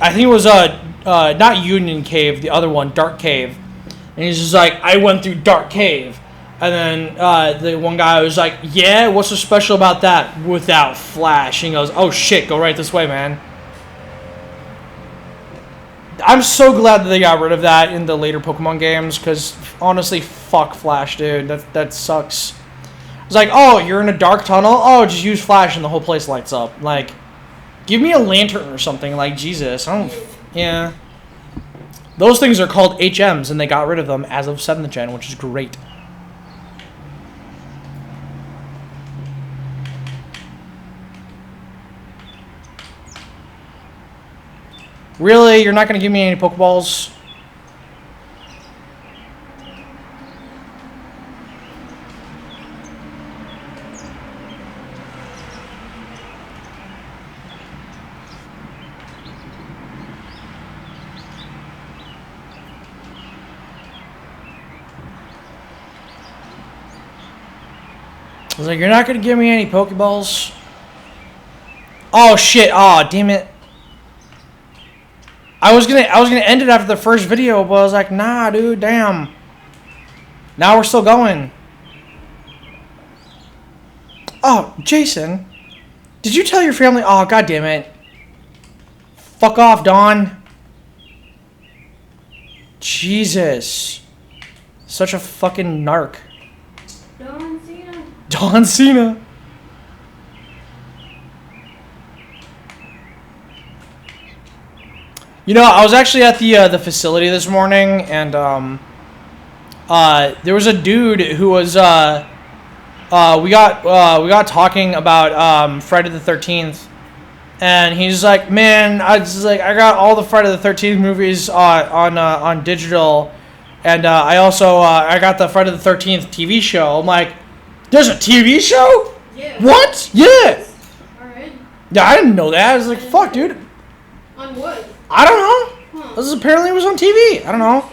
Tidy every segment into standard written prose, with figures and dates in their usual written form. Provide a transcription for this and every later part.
I think it was not Union Cave, the other one, Dark Cave. And he's just like, I went through Dark Cave. And then the one guy was like, yeah, what's so special about that? Without Flash. And he goes, oh shit, go right this way, man. I'm so glad that they got rid of that in the later Pokemon games, because honestly, fuck Flash, dude. That sucks. It's like, oh, you're in a dark tunnel? Oh, just use Flash and the whole place lights up. Like, give me a lantern or something. Like, Jesus. I don't... Yeah. Those things are called HMs, and they got rid of them as of 7th gen, which is great. Really? You're not going to give me any Pokeballs? I was like, you're not going to give me any Pokeballs? Oh, shit. Oh, damn it. I was gonna end it after the first video, but I was like, nah, dude, damn. Now we're still going. Oh, Jason, did you tell your family? Oh, god damn it. Fuck off, Dawn. Jesus. Such a fucking narc. John Cena. John Cena. You know, I was actually at the facility this morning, and there was a dude who was we got talking about Friday the 13th, and he's like, man, I got all the Friday the 13th movies on digital, and I also I got the Friday the 13th TV show. I'm like, there's a TV show? Yeah. What? Yeah. All right. Yeah, I didn't know that. I was like, fuck, dude. On what? I don't know. Huh. This apparently was on TV. I don't know.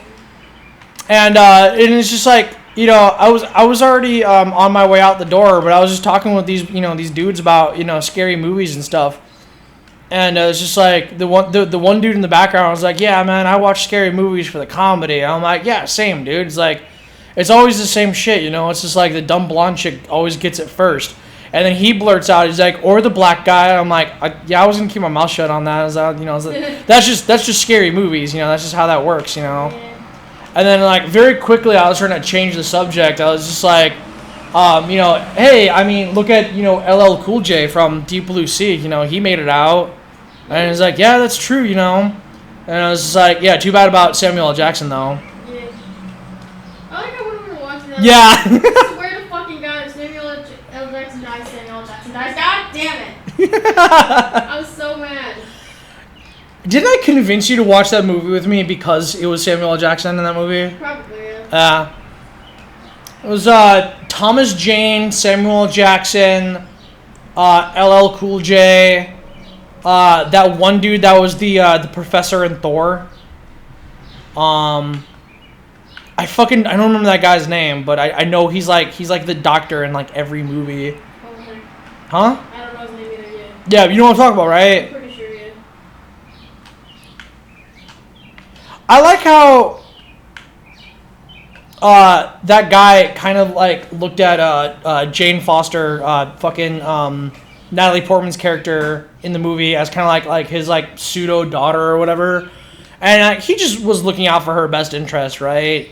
And it's just like, you know, I was already on my way out the door, but I was just talking with these dudes about, you know, scary movies and stuff. And it's just like the one dude in the background was like, yeah, man, I watch scary movies for the comedy. I'm like, yeah, same, dude. It's like, it's always the same shit, you know. It's just like the dumb blonde chick always gets it first. And then he blurts out, he's like, or the black guy. I'm like, yeah, I was gonna keep my mouth shut on that. That's just scary movies, you know. That's just how that works, you know. Yeah. And then like very quickly, I was trying to change the subject. I was just like, you know, hey, I mean, look at, you know, LL Cool J from Deep Blue Sea. You know, he made it out. And he's like, yeah, that's true, you know. And I was just like, yeah, too bad about Samuel L. Jackson though. Yeah. I like how we were watching that. Yeah. I swear to fucking God, Samuel L. Jackson dies, Samuel L. Jackson dies. God damn it! I was so mad. Didn't I convince you to watch that movie with me because it was Samuel L. Jackson in that movie? Probably, yeah. It was Thomas Jane, Samuel L. Jackson, LL Cool J, that one dude that was the professor in Thor. I don't remember that guy's name, but I know he's like the doctor in like every movie. Probably. Huh? I don't know his name either yet. Yeah, you know what I'm talking about, right? I'm pretty sure, yeah. I like how that guy kind of like looked at Jane Foster, fucking Natalie Portman's character in the movie as kind of like his like pseudo daughter or whatever, and he just was looking out for her best interest, right?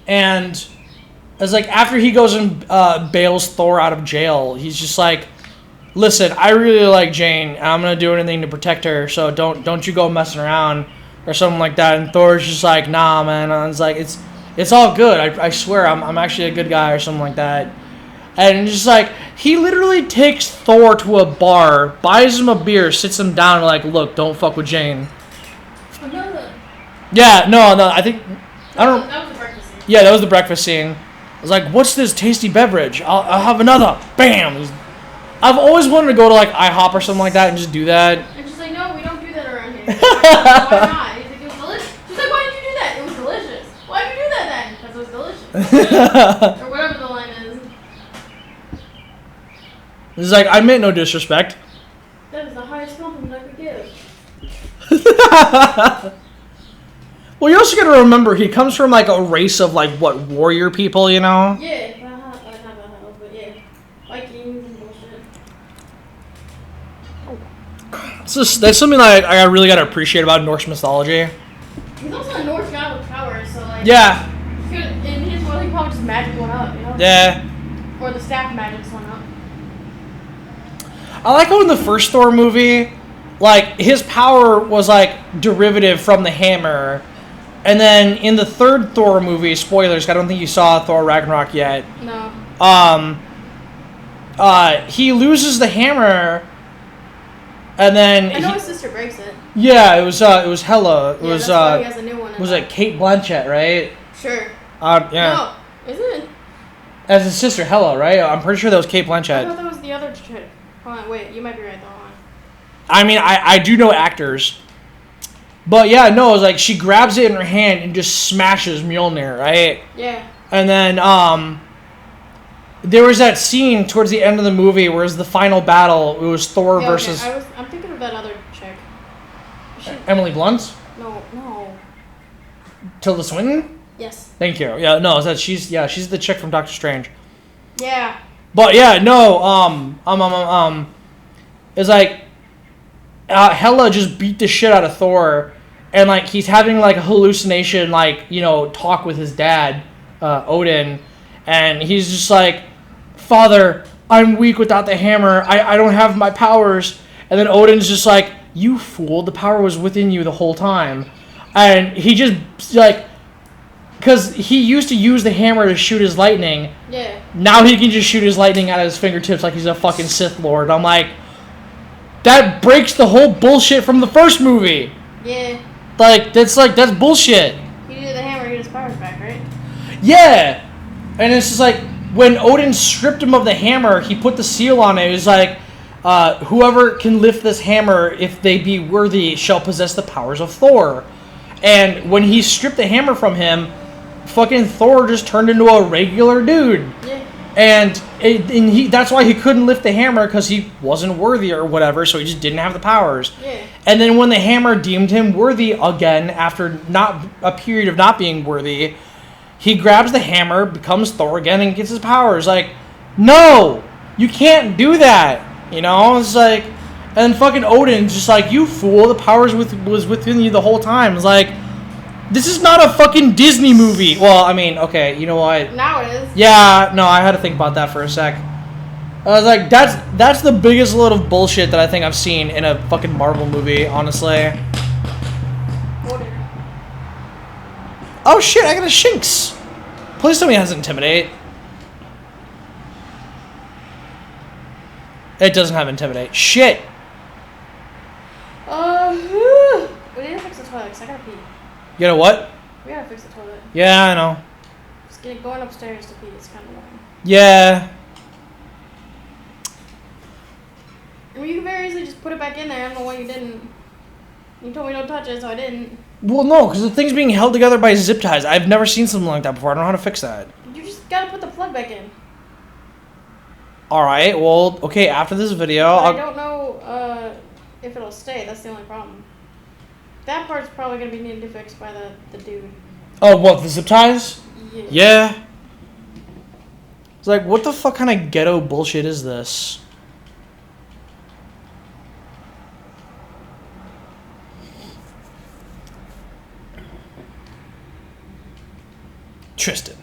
And it's like after he goes and bails Thor out of jail, he's just like, listen, I really like Jane, and I'm gonna do anything to protect her, so don't you go messing around or something like that. And Thor's just like, nah, man. And it's like, it's all good. I swear I'm actually a good guy or something like that. And just like, he literally takes Thor to a bar, buys him a beer, sits him down, and like, look, don't fuck with Jane. Another. Yeah, no, I think, I don't. That was the breakfast scene. Yeah, that was the breakfast scene. I was like, what's this tasty beverage? I'll have another. Bam. I've always wanted to go to like IHOP or something like that and just do that. And she's like, no, we don't do that around here. Why not? He's like, it was delicious. She's like, why did you do that? It was delicious. Why did you do that then? Because it was delicious. Or whatever the line is. It's like, I meant no disrespect. That is the highest compliment I could give. Well, you also gotta remember he comes from like a race of like what warrior people, you know? Yeah, not but yeah, Vikings and bullshit. So that's something that I really gotta appreciate about Norse mythology. He's also a Norse god with powers, so like. Yeah. In his world, he probably just magic one up, you know? Yeah. Or the staff magics one up. I like how in the first Thor movie, like his power was like derivative from the hammer. And then in the third Thor movie, spoilers, I don't think you saw Thor Ragnarok yet. No. He loses the hammer, and then I know his sister breaks it. Yeah, it was Hela. It Yeah, was that's why he has a new one. Was it Kate Blanchett, right? Sure. Yeah. No, isn't it? As his sister Hela, right? I'm pretty sure that was Kate I Blanchett. thought that was the other chick. Hold on, wait, you might be right though. Hold on. I mean, I do know actors. But yeah, no, it was like she grabs it in her hand and just smashes Mjolnir, right? Yeah. And then there was that scene towards the end of the movie where it was the final battle. It was Thor versus I'm thinking of that other chick. Emily Blunt? No. Tilda Swinton? Yes. Thank you. Yeah, no, it's that she's the chick from Doctor Strange. Yeah. But yeah, no, it's like Hela just beat the shit out of Thor, and like he's having like a hallucination, like, you know, talk with his dad, Odin, and he's just like, "Father, I'm weak without the hammer. I don't have my powers." And then Odin's just like, "You fool! The power was within you the whole time." And he just like, because he used to use the hammer to shoot his lightning. Yeah. Now he can just shoot his lightning out of his fingertips like he's a fucking Sith Lord. I'm like, that breaks the whole bullshit from the first movie. Yeah. That's bullshit. He needed the hammer to get his powers back, right? Yeah. And it's just like, when Odin stripped him of the hammer, he put the seal on it. It was like, whoever can lift this hammer, if they be worthy, shall possess the powers of Thor. And when he stripped the hammer from him, fucking Thor just turned into a regular dude. Yeah. And that's why he couldn't lift the hammer, because he wasn't worthy or whatever, so he just didn't have the powers. Yeah. And then when the hammer deemed him worthy again, after not a period of not being worthy, he grabs the hammer, becomes Thor again, and gets his powers. Like, no! You can't do that! You know? It's like... And then fucking Odin's just like, "You fool, the powers was within you the whole time." It's like, this is not a fucking Disney movie. Well, I mean, okay, you know what? Now it is. Yeah, no, I had to think about that for a sec. I was like, that's the biggest load of bullshit that I think I've seen in a fucking Marvel movie, honestly. Order. Oh shit, I got a Shinx. Please tell me it has Intimidate. It doesn't have Intimidate. Shit. We need to fix the toilet, because I gotta pee. You know what? We gotta fix the toilet. Yeah, I know. Just going upstairs to pee, it's kind of annoying. Yeah. I mean, you can very easily just put it back in there. I don't know why you didn't. You told me don't touch it, so I didn't. Well, no, because the thing's being held together by zip ties. I've never seen something like that before. I don't know how to fix that. You just gotta put the plug back in. Alright, well, okay, after this video, I don't know if it'll stay. That's the only problem. That part's probably gonna be needed to fix by the dude. Oh, what, the zip ties? Yeah. Yeah. It's like, what the fuck kind of ghetto bullshit is this? Tristan.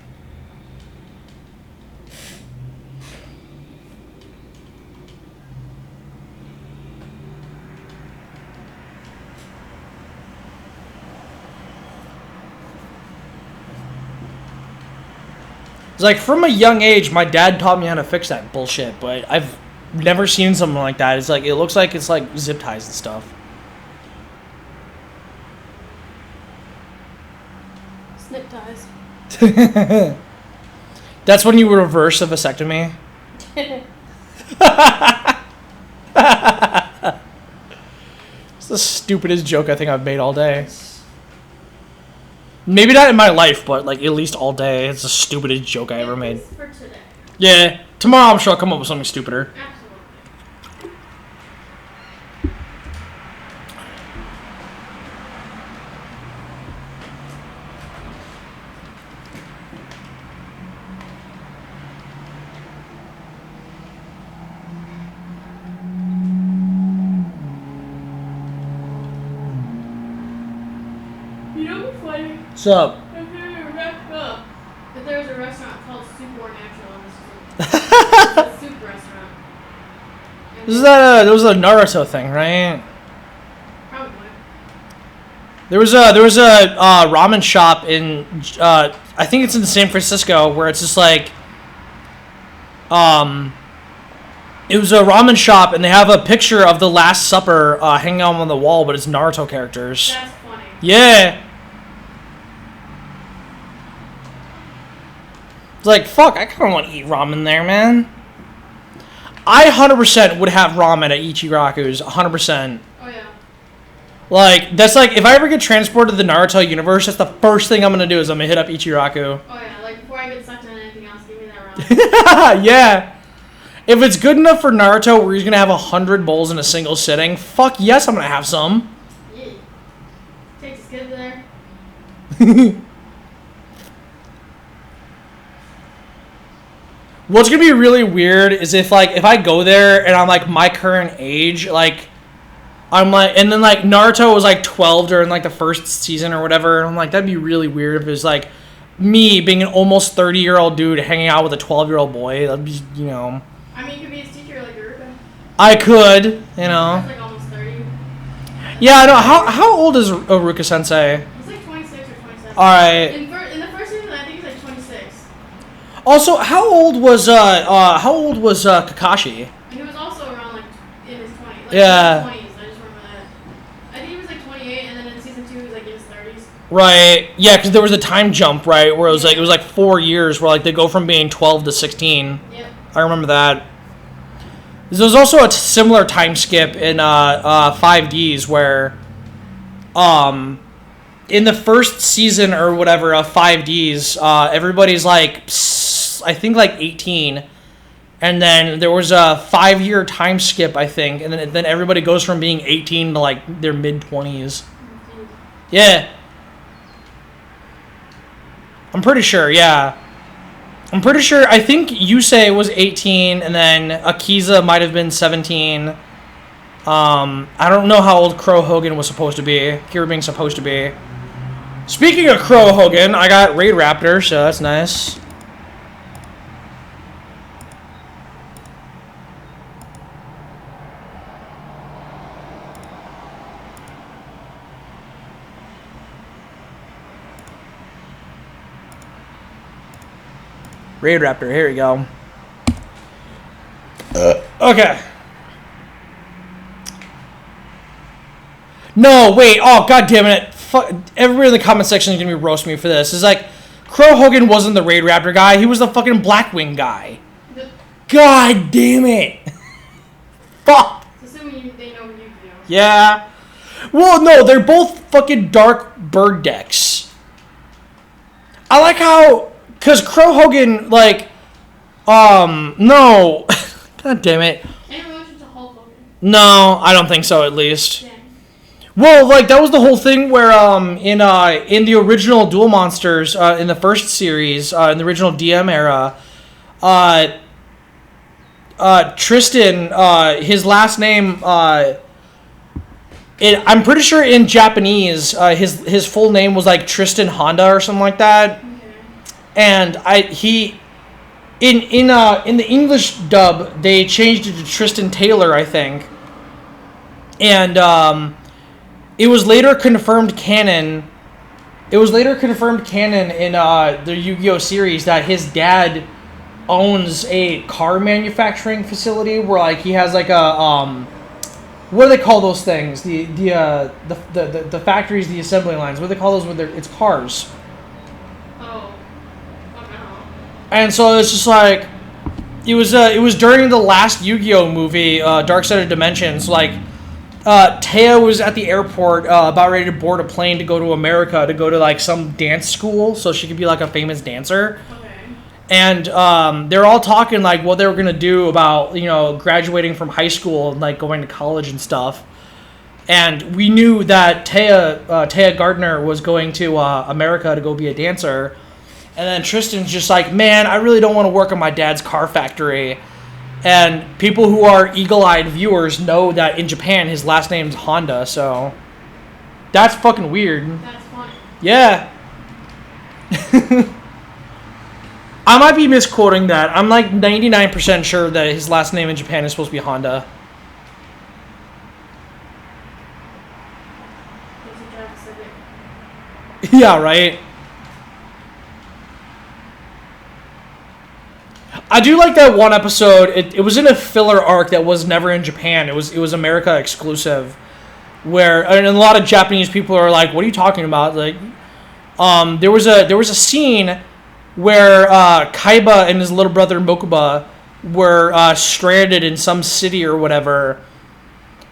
It's like, from a young age, my dad taught me how to fix that bullshit, but I've never seen something like that. It's like, it looks like it's like zip ties and stuff. Snip ties. That's when you reverse a vasectomy. It's the stupidest joke I think I've made all day. Maybe not in my life, but like at least all day. It's the stupidest joke I ever made. For today. Yeah, tomorrow I'm sure I'll come up with something stupider. Absolutely. What's up? If there was a restaurant called Supernatural, this is a soup restaurant. There was a Naruto thing, right? Probably. There was a ramen shop in I think it's in San Francisco where it's just like it was a ramen shop and they have a picture of the Last Supper hanging out on the wall, but it's Naruto characters. That's funny. Yeah. It's like, fuck, I kind of want to eat ramen there, man. I 100% would have ramen at Ichiraku's, 100%. Oh, yeah. Like, that's like, if I ever get transported to the Naruto universe, that's the first thing I'm going to do is I'm going to hit up Ichiraku. Oh, yeah, like, before I get sucked into anything else, give me that ramen. Yeah. If it's good enough for Naruto where he's going to have 100 bowls in a single sitting, fuck yes, I'm going to have some. Yeah. Take his kid there. What's gonna be really weird is if I go there and I'm like my current age, like I'm like, and then like Naruto was like 12 during like the first season or whatever, and I'm like that'd be really weird if it was like me being an almost 30-year-old dude hanging out with a 12-year-old boy. That'd be, you know. I mean, you could be his teacher like Aruka. I could, you know. That's like almost 30. Yeah, I know. How old is Aruka Sensei? He's like 26 or 27. All right. In the first season, I think he's like 26. Also, how old was Kakashi? And he was also around like in his 20s. Like Yeah. In his 20s, I just remember that. I think he was like 28, and then in season 2 he was like in his 30s. Right. Yeah, because there was a time jump, right, where it was like 4 years, where like they go from being 12 to 16. Yep. I remember that. There was also a similar time skip in 5Ds where, in the first season or whatever of 5Ds, everybody's like, I think like 18, and then there was a 5-year time skip, I think, and then everybody goes from being 18 to like their mid-20s. Yeah. I'm pretty sure, yeah. I'm pretty sure, I think Yusei was 18, and then Akiza might have been 17. I don't know how old Crow Hogan was supposed to be. Kira being supposed to be. Speaking of Crow Hogan, I got Raid Raptor, so that's nice. Raid Raptor, here we go. Okay. No, wait. Oh, god damn it. Fuck. Everybody in the comment section is going to be roasting me for this. It's like, Crow Hogan wasn't the Raid Raptor guy. He was the fucking Blackwing guy. God damn it. Fuck. Assuming they know Yu-Gi-Oh. Yeah. Well, no, they're both fucking dark bird decks. I like how... Because Crow Hogan, like, no. God damn it. Any relation to Hulk Hogan? No, I don't think so, at least. Yeah. Well, like, that was the whole thing where, in the original Duel Monsters, in the first series, in the original DM era, Tristan, his last name, I'm pretty sure in Japanese, his full name was, like, Tristan Honda or something like that. And in the English dub, they changed it to Tristan Taylor, I think. And it was later confirmed canon. It was later confirmed canon in the Yu-Gi-Oh series that his dad owns a car manufacturing facility where like he has like a what do they call those things? The factories, the assembly lines. What do they call those? It's cars. And so it's just like, it was during the last Yu-Gi-Oh movie, Dark Side of Dimensions. Like, Taya was at the airport, about ready to board a plane to go to America to go to like some dance school, so she could be like a famous dancer. Okay. And they're all talking like what they were gonna do about graduating from high school and like going to college and stuff. And we knew that Taya Gardner was going to America to go be a dancer. And then Tristan's just like, man, I really don't want to work in my dad's car factory. And people who are eagle-eyed viewers know that in Japan, his last name's Honda, so... That's fucking weird. That's funny. Yeah. I might be misquoting that. I'm like 99% sure that his last name in Japan is supposed to be Honda. Yeah, right? I do like that one episode. It was in a filler arc that was never in Japan. It was America exclusive, where and a lot of Japanese people are like, "What are you talking about?" Like, there was a scene where Kaiba and his little brother Mokuba were stranded in some city or whatever,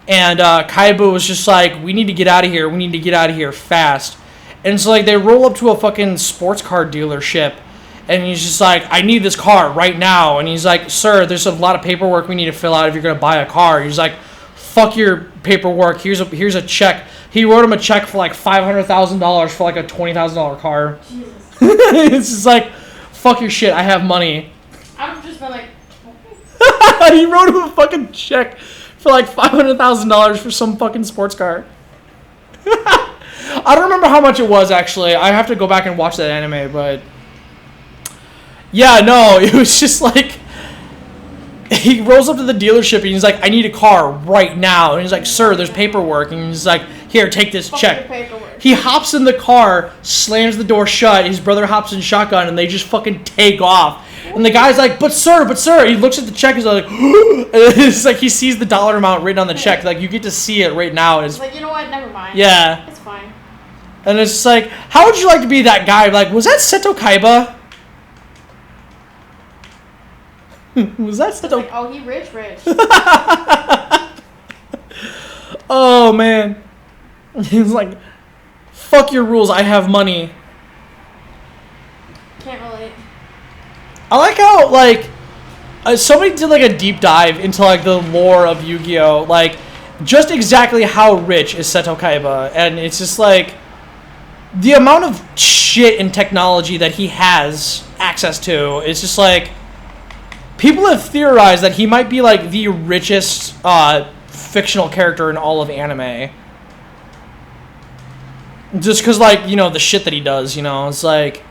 and Kaiba was just like, "We need to get out of here. We need to get out of here fast." And so like they roll up to a fucking sports car dealership. And he's just like, I need this car right now. And he's like, sir, there's a lot of paperwork we need to fill out if you're going to buy a car. He's like, fuck your paperwork. Here's a check. He wrote him a check for like $500,000 for like a $20,000 car. Jesus. It's just like, fuck your shit. I have money. I've just been like, okay. He wrote him a fucking check for like $500,000 for some fucking sports car. I don't remember how much it was, actually. I have to go back and watch that anime, but... Yeah, no, it was just like, he rolls up to the dealership and he's like, I need a car right now. And he's like, sir, there's paperwork. And he's like, here, take this check. He hops in the car, slams the door shut. His brother hops in shotgun and they just fucking take off. And the guy's like, but sir. He looks at the check and he's like, and it's like he sees the dollar amount written on the check. Like, you get to see it right now. It's like, you know what, never mind. Yeah. It's fine. And it's just like, how would you like to be that guy? Like, was that Seto Kaiba? Was that Seto? Like, oh, he rich. Oh, man. He's like, fuck your rules, I have money. Can't relate. I like how, like, somebody did, like, a deep dive into, like, the lore of Yu-Gi-Oh! Like, just exactly how rich is Seto Kaiba. And it's just, like, the amount of shit and technology that he has access to is just, like... People have theorized that he might be, like, the richest fictional character in all of anime. Just because, like, you know, the shit that he does, you know? It's like...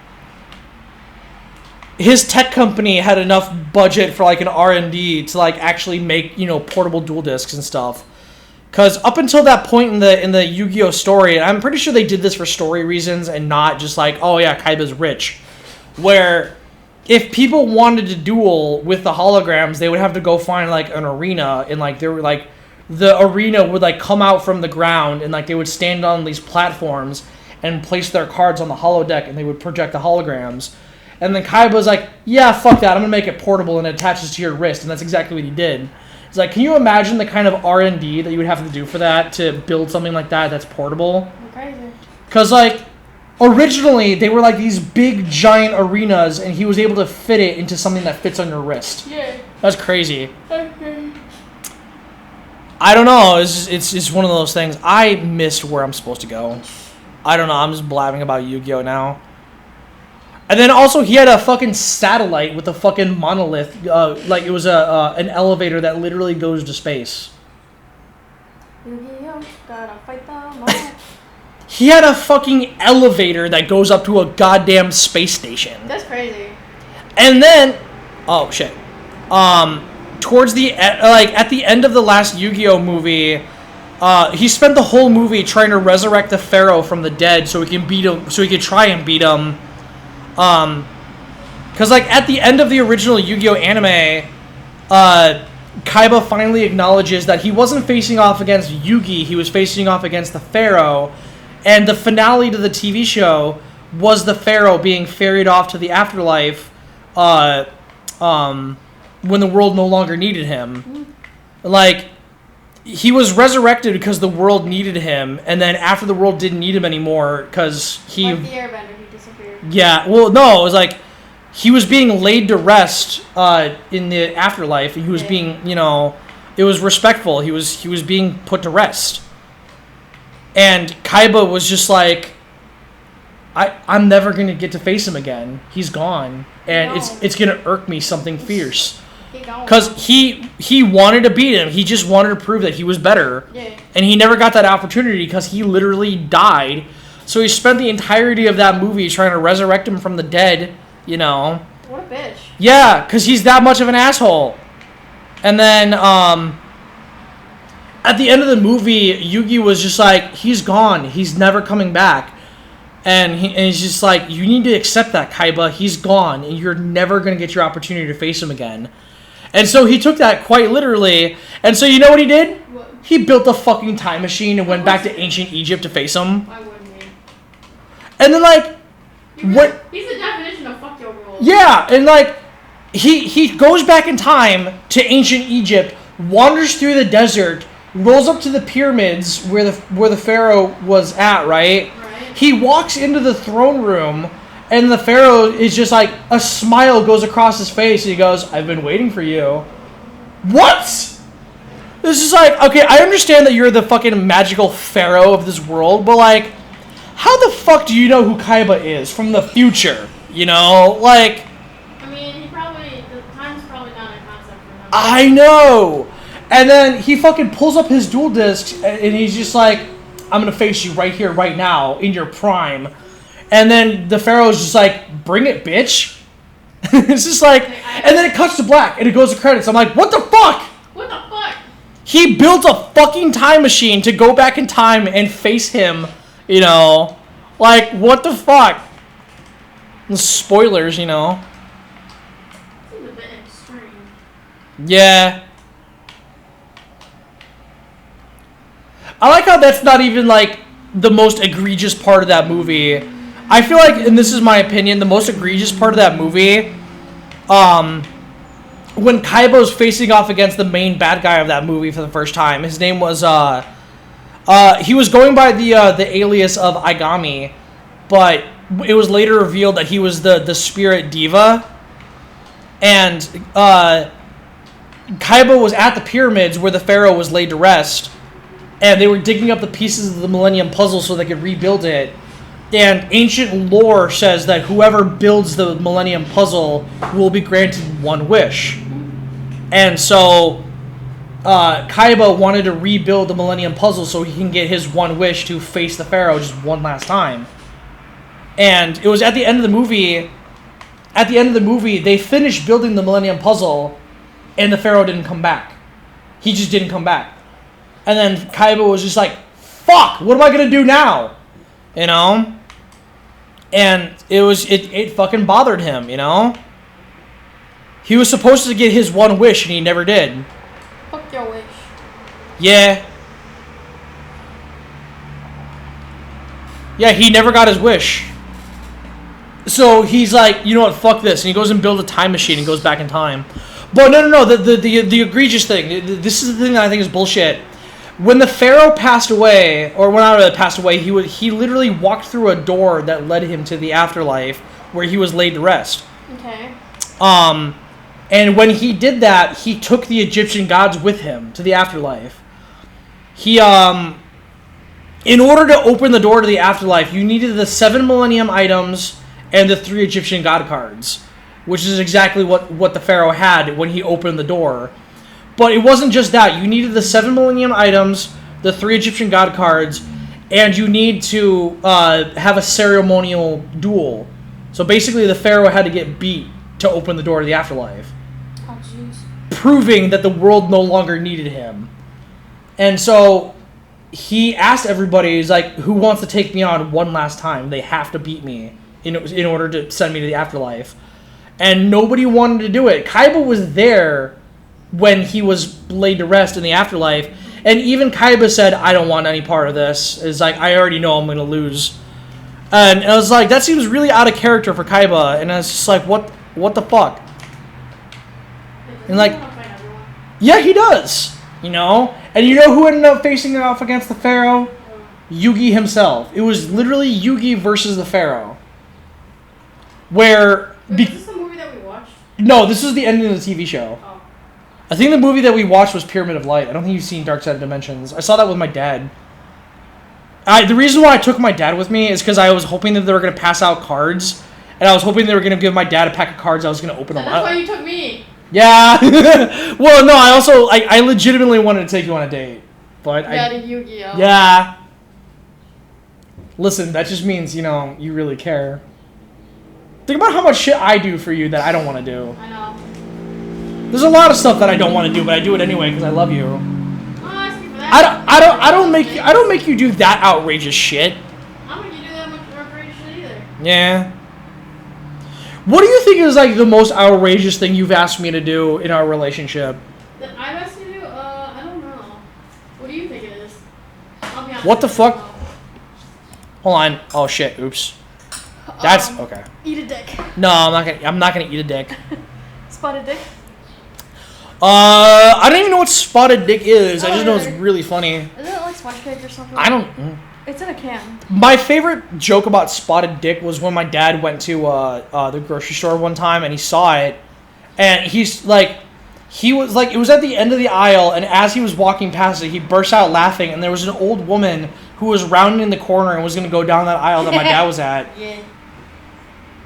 His tech company had enough budget for, like, an R&D to, like, actually make, you know, portable dual discs and stuff. Because up until that point in the Yu-Gi-Oh! Story, and I'm pretty sure they did this for story reasons and not just like, oh yeah, Kaiba's rich. Where... If people wanted to duel with the holograms, they would have to go find, like, an arena, and, like, there were, like, the arena would, like, come out from the ground, and, like, they would stand on these platforms and place their cards on the holodeck, and they would project the holograms. And then Kaiba's like, yeah, fuck that, I'm gonna make it portable, and it attaches to your wrist, and that's exactly what he did. It's like, can you imagine the kind of R&D that you would have to do for that, to build something like that that's portable? Crazy. Because, like... Originally, they were like these big, giant arenas, and he was able to fit it into something that fits on your wrist. Yeah. That's crazy. Okay. I don't know. It's one of those things. I missed where I'm supposed to go. I don't know. I'm just blabbing about Yu-Gi-Oh! Now. And then also, he had a fucking satellite with a fucking monolith. Like, it was an elevator that literally goes to space. Yu-Gi-Oh! Gotta fight them all. He had a fucking elevator that goes up to a goddamn space station. That's crazy. And then, oh shit. Towards the at the end of the last Yu-Gi-Oh! Movie, he spent the whole movie trying to resurrect the Pharaoh from the dead so he can beat him. So he could try and beat him. Because like at the end of the original Yu-Gi-Oh! Anime, Kaiba finally acknowledges that he wasn't facing off against Yugi. He was facing off against the Pharaoh. And the finale to the TV show was the Pharaoh being ferried off to the afterlife when the world no longer needed him. Like, he was resurrected because the world needed him, and then after the world didn't need him anymore, because he... Like the airbender, he disappeared. Yeah, well, no, it was like, he was being laid to rest in the afterlife, and he was being, you know, it was respectful. He was being put to rest. And Kaiba was just like, I'm never going to get to face him again. He's gone. And it's going to irk me something fierce. Because he wanted to beat him. He just wanted to prove that he was better. Yeah. And he never got that opportunity because he literally died So he spent the entirety of that movie trying to resurrect him from the dead, you know. What a bitch. Yeah, because he's that much of an asshole. And then, at the end of the movie, Yugi was just like, he's gone. He's never coming back. And he's just like, you need to accept that, Kaiba. He's gone, and you're never going to get your opportunity to face him again. And so he took that quite literally. And so you know what he did? What? He built a fucking time machine and went back to ancient Egypt to face him. Why wouldn't he? And then, like, what? He's the definition of fuck your rules. Yeah, and like, he goes back in time to ancient Egypt, wanders through the desert, rolls up to the pyramids where the pharaoh was at, right? He walks into the throne room, and the pharaoh is just like, a smile goes across his face, and he goes, I've been waiting for you. What? This is like, okay, I understand that you're the fucking magical pharaoh of this world, but like, how the fuck do you know who Kaiba is from the future? You know, like... I mean, the time's probably not a concept for him. I know! And then he fucking pulls up his dual discs, and he's just like, I'm gonna face you right here, right now, in your prime. And then the pharaoh's just like, bring it, bitch. It's just like, and then it cuts to black, and it goes to credits. I'm like, what the fuck? What the fuck? He built a fucking time machine to go back in time and face him, you know. Like, what the fuck? The spoilers, you know. Seems a bit extreme. Yeah. I like how that's not even, like, the most egregious part of that movie. I feel like, and this is my opinion, the most egregious part of that movie, when Kaiba's facing off against the main bad guy of that movie for the first time, his name was, he was going by the alias of Aigami, but it was later revealed that he was the spirit diva, and Kaiba was at the pyramids where the pharaoh was laid to rest, and they were digging up the pieces of the Millennium Puzzle so they could rebuild it. And ancient lore says that whoever builds the Millennium Puzzle will be granted one wish. And so Kaiba wanted to rebuild the Millennium Puzzle so he can get his one wish to face the pharaoh just one last time. And it was at the end of the movie. At the end of the movie, they finished building the Millennium Puzzle, and the pharaoh didn't come back. He just didn't come back. And then Kaiba was just like, fuck, what am I going to do now? You know? And it fucking bothered him, you know? He was supposed to get his one wish, and he never did. Fuck your wish. Yeah. Yeah, he never got his wish. So he's like, you know what, fuck this. And he goes and builds a time machine and goes back in time. But no, the egregious thing, this is the thing that I think is bullshit. When the pharaoh passed away, or when I passed away, he literally walked through a door that led him to the afterlife, where he was laid to rest. Okay. And when he did that, he took the Egyptian gods with him to the afterlife. He in order to open the door to the afterlife, you needed the 7 Millennium items and the 3 Egyptian god cards, which is exactly what the pharaoh had when he opened the door. But it wasn't just that. You needed the 7 Millennium items, the 3 Egyptian god cards, and you need to have a ceremonial duel. So basically the pharaoh had to get beat to open the door to the afterlife. Oh, jeez. Proving that the world no longer needed him. And so he asked everybody, he's like, who wants to take me on one last time? They have to beat me in order to send me to the afterlife. And nobody wanted to do it. Kaiba was there when he was laid to rest in the afterlife, and even Kaiba said, I don't want any part of this. It's like, I already know I'm going to lose. And I was like, that seems really out of character for Kaiba, and I was just like, what the fuck? And like, yeah, he does, you know? And you know who ended up facing off against the pharaoh? Yugi himself. It was literally Yugi versus the pharaoh. Where... Wait, is this the movie that we watched? No, this is the ending of the TV show. Oh. I think the movie that we watched was Pyramid of Light. I don't think you've seen Dark Side of Dimensions. I saw that with my dad. The reason why I took my dad with me is because I was hoping that they were going to pass out cards. And I was hoping they were going to give my dad a pack of cards. I was going to open them. That's why you took me. Yeah. Well, no, I legitimately wanted to take you on a date. But Yeah, to Yu-Gi-Oh. Yeah. Listen, that just means, you know, you really care. Think about how much shit I do for you that I don't want to do. I know. There's a lot of stuff that I don't want to do, but I do it anyway because I love you. I don't make you do that outrageous shit. I don't make you do that much outrageous shit either. Yeah. What do you think is like the most outrageous thing you've asked me to do in our relationship? That I've asked you to do? I don't know. What do you think it is? I'll be honest. What the fuck? Hold on. Oh shit. Oops. That's okay. Eat a dick. No, I'm not gonna eat a dick. Spotted dick? I don't even know what spotted dick is. I just know it's really funny. Isn't it like sponge cake or something? I don't. It's in a can. My favorite joke about spotted dick was when my dad went to the grocery store one time and he saw it, and he was like, it was at the end of the aisle, and as he was walking past it, he burst out laughing, and there was an old woman who was rounding the corner and was gonna go down that aisle that my dad was at. Yeah.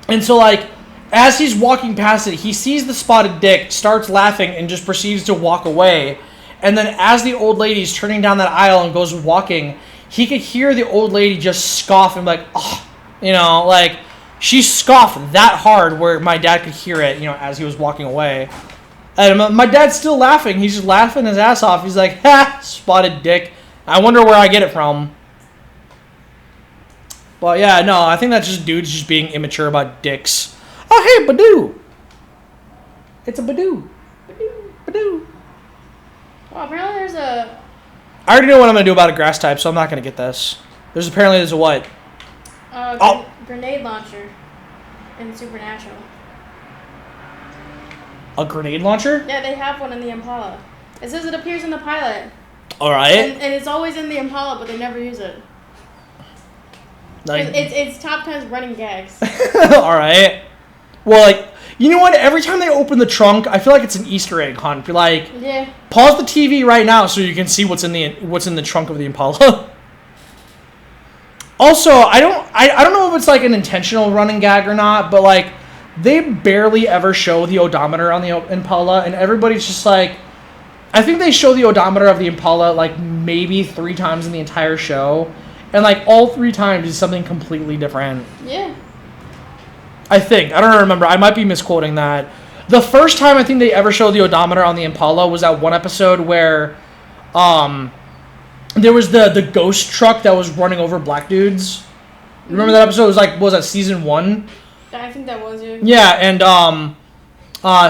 And so like, as he's walking past it, he sees the spotted dick, starts laughing, and just proceeds to walk away. And then as the old lady's turning down that aisle and goes walking, he could hear the old lady just scoff and be like, oh, you know, like, she scoffed that hard where my dad could hear it, you know, as he was walking away. And my dad's still laughing. He's just laughing his ass off. He's like, ha, spotted dick. I wonder where I get it from. But yeah, no, I think that's just dudes just being immature about dicks. Oh, hey, Badoo. It's a Badoo. Badoo. Well, apparently there's a... I already know what I'm going to do about a grass type, so I'm not going to get this. There's a what? Grenade launcher in Supernatural. A grenade launcher? Yeah, they have one in the Impala. It says it appears in the pilot. Alright. And it's always in the Impala, but they never use it. Like, it's top 10's running gags. Alright. Well, like, you know what? Every time they open the trunk, I feel like it's an Easter egg hunt. You're like, yeah. Pause the TV right now so you can see what's in the trunk of the Impala. Also, I don't know if it's like an intentional running gag or not, but like, they barely ever show the odometer on the Impala, and everybody's just like, I think they show the odometer of the Impala like maybe 3 times in the entire show, and like all 3 times is something completely different. Yeah. I think. I don't remember. I might be misquoting that. The first time I think they ever showed the odometer on the Impala was that one episode where there was the ghost truck that was running over black dudes. Remember that episode? It was that season 1? I think that was you. Yeah, and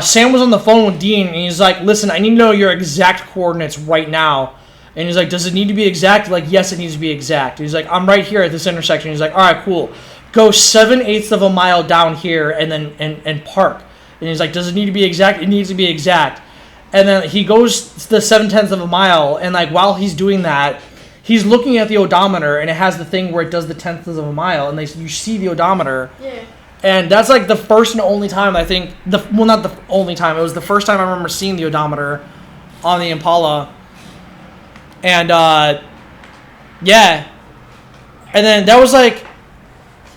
Sam was on the phone with Dean, and he's like, listen, I need to know your exact coordinates right now. And he's like, does it need to be exact? Like, yes, it needs to be exact. He's like, I'm right here at this intersection. He's like, all right, cool. Go 7/8 of a mile down here and then and park. And he's like, does it need to be exact? It needs to be exact. And then he goes the 7/10 of a mile, and like while he's doing that, he's looking at the odometer, and it has the thing where it does the tenths of a mile, and you see the odometer. Yeah. And that's like the first and only time I think not the only time. It was the first time I remember seeing the odometer on the Impala. And yeah. And then that was like,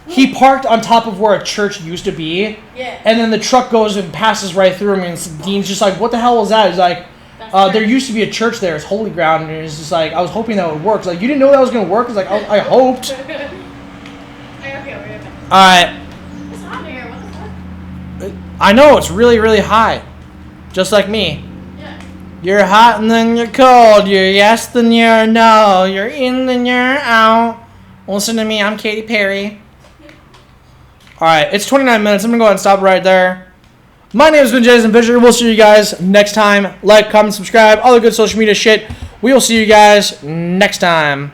he parked on top of where a church used to be. Yeah. And then the truck goes and passes right through him, and Dean's just like, what the hell was that? He's like, there used to be a church there. It's holy ground. And he's just like, I was hoping that would work. It's like, you didn't know that was going to work? It's like, I hoped. Okay. All right. It's hot here. What the fuck? I know, it's really, really high. Just like me. Yeah. You're hot and then you're cold. You're yes, then you're no. You're in, then you're out. Listen to me, I'm Katy Perry. Alright, it's 29 minutes. I'm going to go ahead and stop right there. My name has been Jason Fisher. We'll see you guys next time. Like, comment, subscribe, all the good social media shit. We will see you guys next time.